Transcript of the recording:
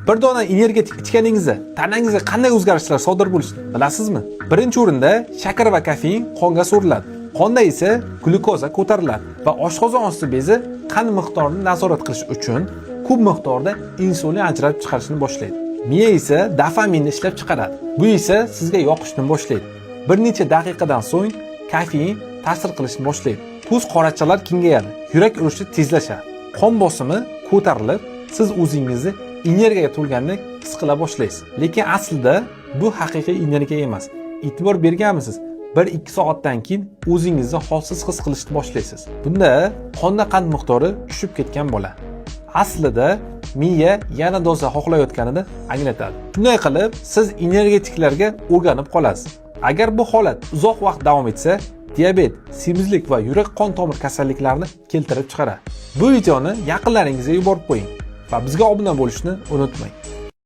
Bir dona energetik ichganingizda tanangizga qanday o'zgarishlar sodir bo'lishini bilasizmi? Birinchi o'rinda shakar va kofein qonga so'riladi. Qonda esa glyukoza ko'tariladi va oshqozon osti bezi qand miqdorini nazorat qilish uchun ko'p miqdorda insulin ajratib chiqarishni boshlaydi. Miya esa dopaminni ishlab chiqaradi. Bu esa sizga yoqishni boshlaydi. Bir necha daqiqadan so'ng kofein ta'sir qilishni boshlaydi. Ko'z qorachalar kengayadi, yurak urishi tezlashadi, qon bosimi ko'tarilib, siz o'zingizni energiyaga to'lgandek his qila boshlaysiz. Lekin aslida bu haqiqiy energiya emas. E'tibor berganmisiz? 1-2 soatdan keyin o'zingizni holsiz his qilishni boshlaysiz. Bunda qonda qand miqdori tushib ketgan bo'ladi. Aslida miya yana doza xohlayotganini anglatadi. Shunday qilib, siz energetiklarga o'rganib qolasiz. Agar bu holat uzoq vaqt davom etsa, diabet, semizlik va yurak-qon tomir kasalliklarini keltirib chiqaradi. Bu videoni yaqinlaringizga yuborib qo'ying va bizga obuna bo'lishni unutmang.